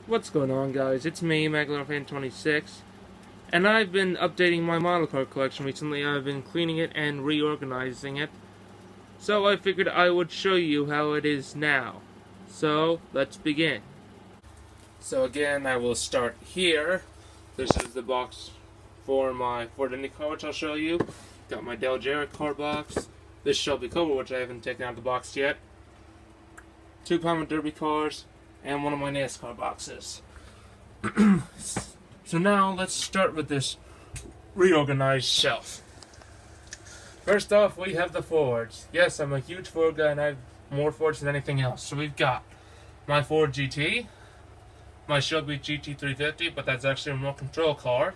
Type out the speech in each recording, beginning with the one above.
What's going on, guys? It's me, MagLoreFan26, and I've been updating my model car collection recently. I've been cleaning it and reorganizing it, so I figured I would show you how it is now. So, let's begin. So again, I will start here. This is the box for my Ford IndyCar, which I'll show you. Got my Dale Jarrett car box. This Shelby Cobra, which I haven't taken out of the box yet. 2 Palmer Derby cars, and one of my NASCAR boxes. So now let's start with this reorganized shelf. First off, we have the Fords. Yes, I'm a huge Ford guy and I have more Fords than anything else. So we've got my Ford GT, my Shelby GT350, but that's actually a remote control car,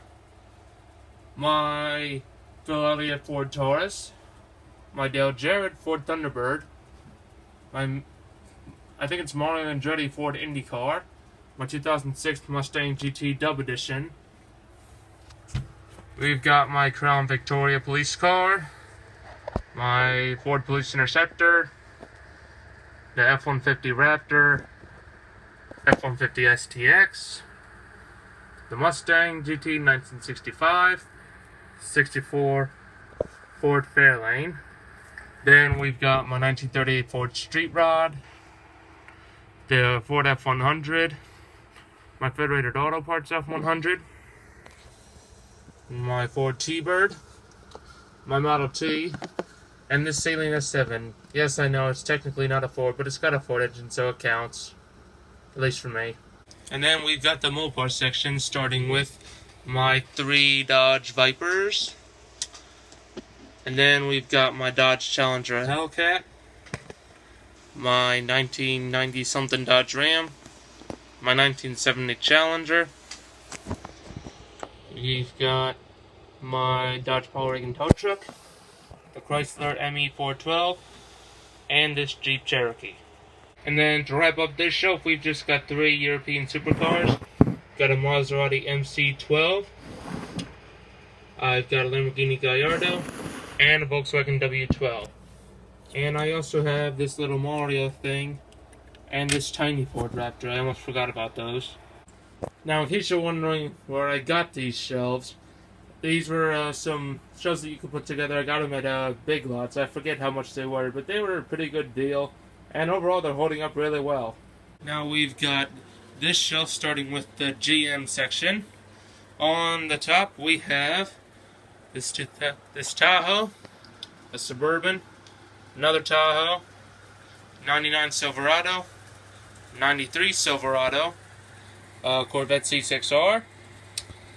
my Phil Elliott Ford Taurus, my Dale Jarrett Ford Thunderbird, I think it's Mario Andretti Ford IndyCar, my 2006 Mustang GT Dub Edition. We've got my Crown Victoria police car, my Ford Police Interceptor, the F-150 Raptor, F-150 STX, the Mustang GT 1965, 64 Ford Fairlane. Then we've got my 1938 Ford Street Rod, the Ford F-100, my Federated Auto Parts F-100, my Ford T-Bird, my Model T, and this Saleen S7. Yes, I know it's technically not a Ford, but it's got a Ford engine, so it counts, at least for me. And then we've got the Mopar section, starting with my 3 Dodge Vipers, and then we've got my Dodge Challenger Hellcat, my 1990-something Dodge Ram, my 1970 Challenger. We've got my Dodge Power Wagon tow truck, the Chrysler ME412, and this Jeep Cherokee. And then to wrap up this shelf, we've just got 3 European supercars. Got a Maserati MC12, I've got a Lamborghini Gallardo, and a Volkswagen W12. And I also have this little Mario thing, and this tiny Ford Raptor. I almost forgot about those. Now, in case you're wondering where I got these shelves, these were some shelves that you could put together. I got them at Big Lots. I forget how much they were, but they were a pretty good deal. And overall, they're holding up really well. Now we've got this shelf starting with the GM section. On the top, we have this Tahoe, a Suburban, another Tahoe, 99 Silverado, 93 Silverado, Corvette C6R,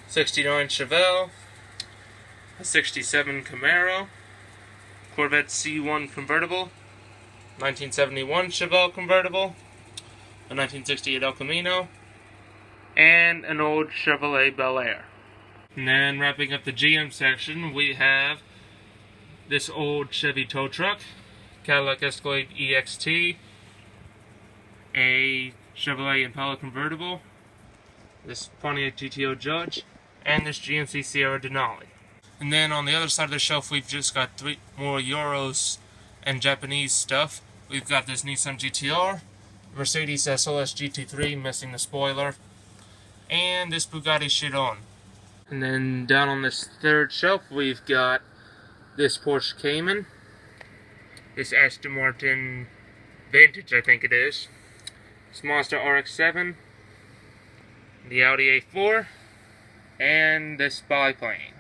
69 Chevelle, a 67 Camaro, Corvette C1 convertible, 1971 Chevelle convertible, a 1968 El Camino, and an old Chevrolet Bel Air. And then wrapping up the GM section, we have this old Chevy tow truck, Cadillac Escalade EXT, a Chevrolet Impala convertible, this Pontiac GTO Judge, and this GMC Sierra Denali. And then on the other side of the shelf, we've just got 3 more Euros and Japanese stuff. We've got this Nissan GTR, Mercedes SLS GT3, missing the spoiler, and this Bugatti Chiron. And then down on this third shelf, we've got this Porsche Cayman, this Aston Martin Vantage, I think it is, this Mazda RX-7, the Audi A4, and this biplane.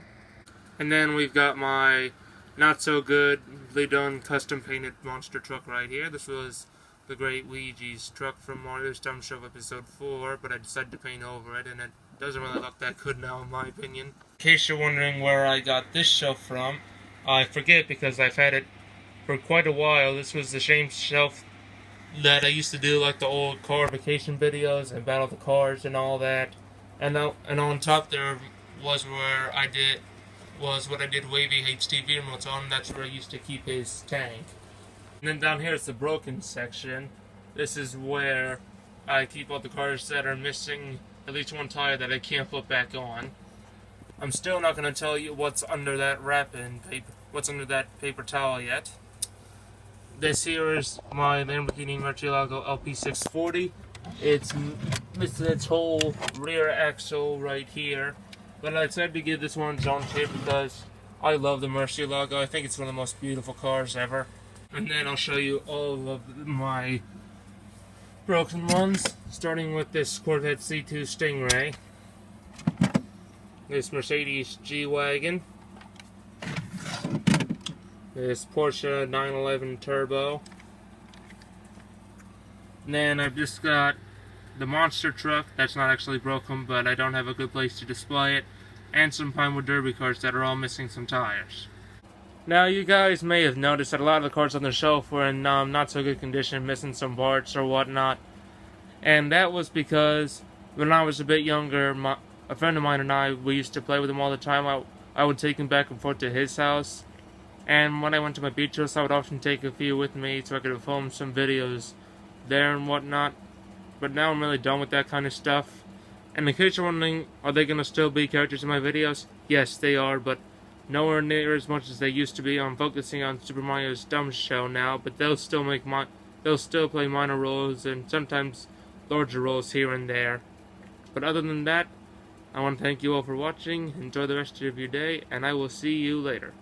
And then we've got my not-so-goodly done custom-painted monster truck right here. This was the Great Ouija's truck from Mario's Dumb Show episode 4, but I decided to paint over it, and it doesn't really look that good now, in my opinion. In case you're wondering where I got this shelf from, I forget because I've had it for quite a while. This was the same shelf that I used to do like the old car vacation videos and Battle of the Cars and all that. And on top there was what I did Wavy HTV remotes on. That's where I used to keep his tank. And then down here is the broken section. This is where I keep all the cars that are missing at least one tire that I can't put back on. I'm still not going to tell you what's under that wrapping paper, what's under that paper towel yet. This here is my Lamborghini Murcielago LP640. It's missing its whole rear axle right here. But I decided to give this one its own tip because I love the Murcielago. I think it's one of the most beautiful cars ever. And then I'll show you all of my broken ones, starting with this Corvette C2 Stingray, this Mercedes G-Wagon, this Porsche 911 Turbo, and then I've just got the monster truck that's not actually broken, but I don't have a good place to display it, and some Pinewood Derby cars that are all missing some tires. Now, you guys may have noticed that a lot of the cars on the shelf were in not so good condition, missing some parts or whatnot. And that was because when I was a bit younger, a friend of mine and I, we used to play with him all the time. I would take him back and forth to his house. And when I went to my beach house, I would often take a few with me so I could film some videos there and whatnot. But now I'm really done with that kind of stuff. And in case you're wondering, are they going to still be characters in my videos? Yes, they are, but nowhere near as much as they used to be. I'm focusing on Super Mario's Dumb Show now, but they'll still play minor roles and sometimes larger roles here and there. But other than that, I want to thank you all for watching. Enjoy the rest of your day, and I will see you later.